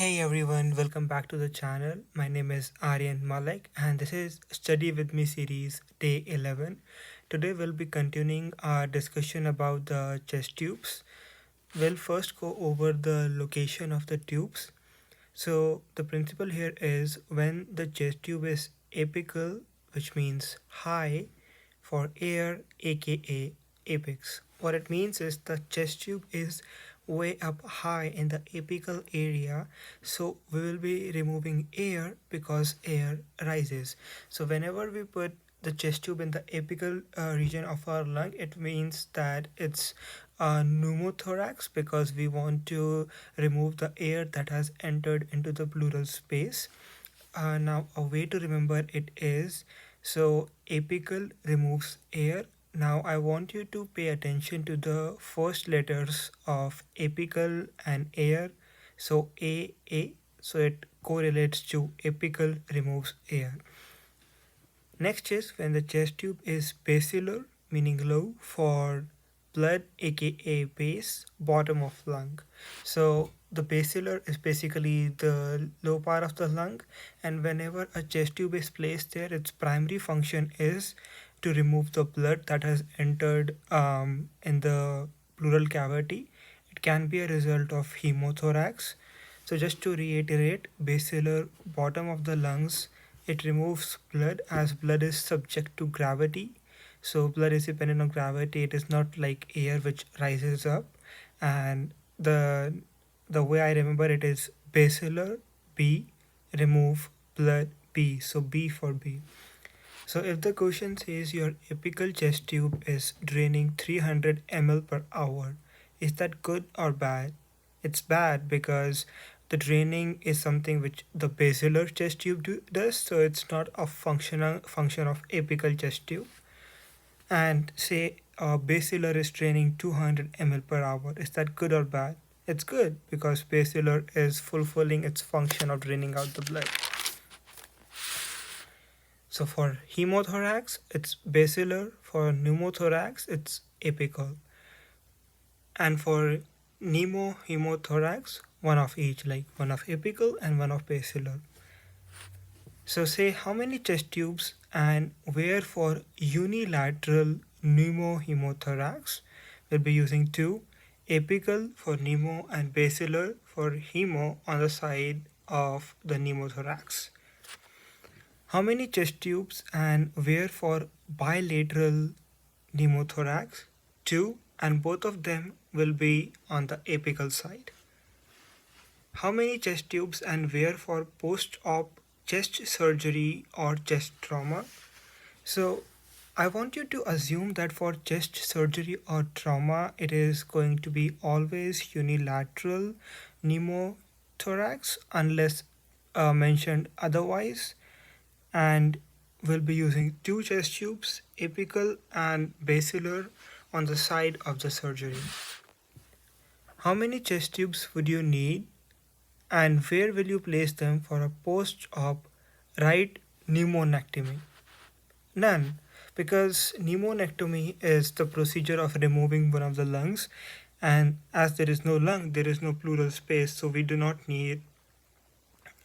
Hey everyone, welcome back to the channel. My name is Aryan Malik and this is Study With Me series day 11. Today we'll be continuing our discussion about the chest tubes. We'll first go over the location of the tubes. So the principle here is when the chest tube is apical, which means high for air, aka apex. What it means is the chest tube is way up high in the apical area, so we will be removing air because air rises. So whenever we put the chest tube in the apical region of our lung, it means that it's pneumothorax because we want to remove the air that has entered into the pleural space. Now, a way to remember it is so apical removes air. Now, I want you to pay attention to the first letters of apical and air. So, A, so it correlates to apical removes air. Next is when the chest tube is basilar, meaning low, for blood, aka base, bottom of lung. So the basilar is basically the low part of the lung, and whenever a chest tube is placed there, its primary function is to remove the blood that has entered in the pleural cavity. It can be a result of hemothorax. So just to reiterate, basilar, bottom of the lungs, it removes blood as blood is subject to gravity. So blood is dependent on gravity. It is not like air which rises up. And the way I remember it is basilar, B, remove blood, B. So B for B. So if the question says your apical chest tube is draining 300 ml per hour, is that good or bad? It's bad because the draining is something which the basilar chest tube does, so it's not a functional function of apical chest tube. And say basilar is draining 200 ml per hour, is that good or bad? It's good because basilar is fulfilling its function of draining out the blood. So for hemothorax, it's basilar. For pneumothorax, it's apical. And for pneumohemothorax, one of each, like one of apical and one of basilar. So say how many chest tubes and where for unilateral pneumohemothorax. We'll be using two, apical for pneumo and basilar for hemo on the side of the pneumothorax. How many chest tubes and where for bilateral pneumothorax? Two, and both of them will be on the apical side. How many chest tubes and where for post-op chest surgery or chest trauma? So I want you to assume that for chest surgery or trauma, it is going to be always unilateral pneumothorax unless mentioned otherwise, and we'll be using two chest tubes, apical and basilar, on the side of the surgery. How many chest tubes would you need and where will you place them for a post-op right pneumonectomy? None, because pneumonectomy is the procedure of removing one of the lungs, and as there is no lung, there is no pleural space, so we do not need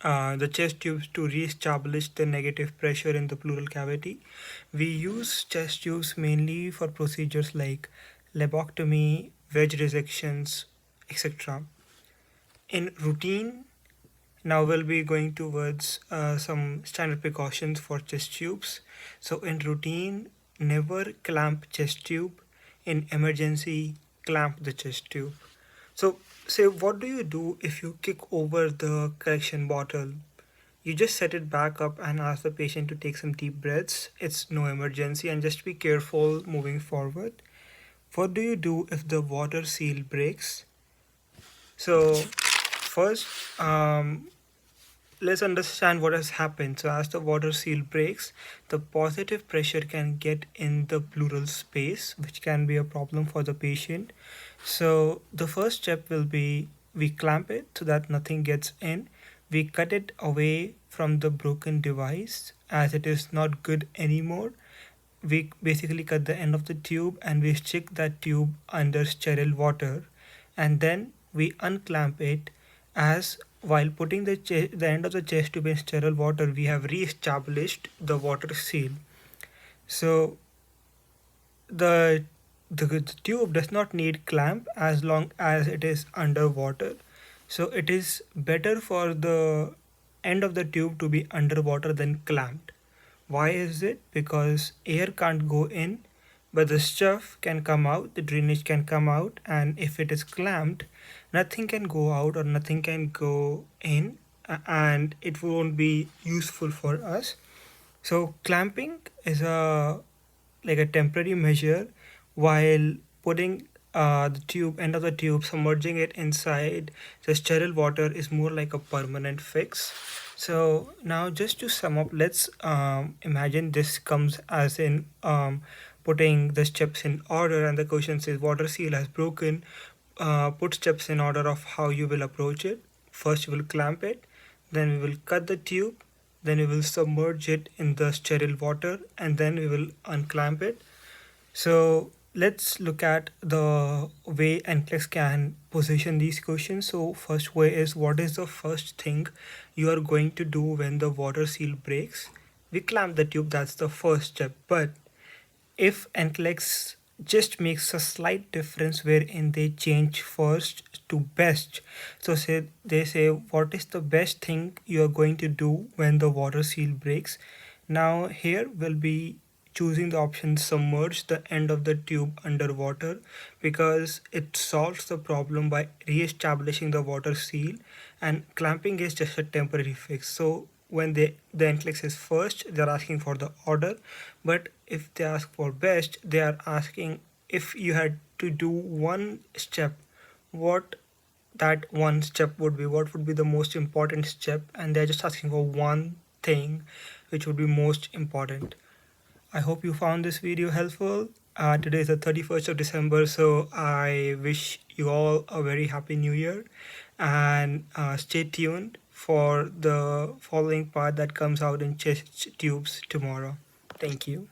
the chest tubes to re-establish the negative pressure in the pleural cavity. We use chest tubes mainly for procedures like lobotomy, wedge resections, etc. In routine, now we'll be going towards some standard precautions for chest tubes. So in routine, never clamp chest tube. In emergency, clamp the chest tube. So say what do you do if you kick over the collection bottle? You just set it back up and ask the patient to take some deep breaths. It's no emergency and just be careful moving forward. What do you do if the water seal breaks? So first, let's understand what has happened. So as the water seal breaks, the positive pressure can get in the pleural space, which can be a problem for the patient. So the first step will be we clamp it so that nothing gets in. We cut it away from the broken device as it is not good anymore. We basically cut the end of the tube and we stick that tube under sterile water, and then we unclamp it as while putting the end of the chest tube in sterile water, we have re-established the water seal. So the, the tube does not need clamp as long as it is underwater. So it is better for the end of the tube to be underwater than clamped. Why is it? Because air can't go in, but the stuff can come out, the drainage can come out, and if it is clamped, nothing can go out or nothing can go in, and it won't be useful for us. So clamping is a like a temporary measure, while putting the tube end of the tube, submerging it inside the sterile water is more like a permanent fix. So now just to sum up, let's imagine this comes as in putting the steps in order, and the question says water seal has broken. Put steps in order of how you will approach it. First you will clamp it, then we will cut the tube, then we will submerge it in the sterile water, and then we will unclamp it. So let's look at the way NCLEX can position these questions. So first way is, what is the first thing you are going to do when the water seal breaks? We clamp the tube, that's the first step. But if NCLEX just makes a slight difference wherein they change first to best. So say they say, what is the best thing you are going to do when the water seal breaks? Now here will be choosing the option submerge the end of the tube underwater, because it solves the problem by re-establishing the water seal, and clamping is just a temporary fix. So when the NCLEX is first, they're asking for the order, but if they ask for best, they are asking if you had to do one step, what that one step would be, what would be the most important step, and they're just asking for one thing which would be most important. I hope you found this video helpful. Today is the 31st of December, so I wish you all a very happy new year, and stay tuned for the following part that comes out in chest tubes tomorrow. Thank you.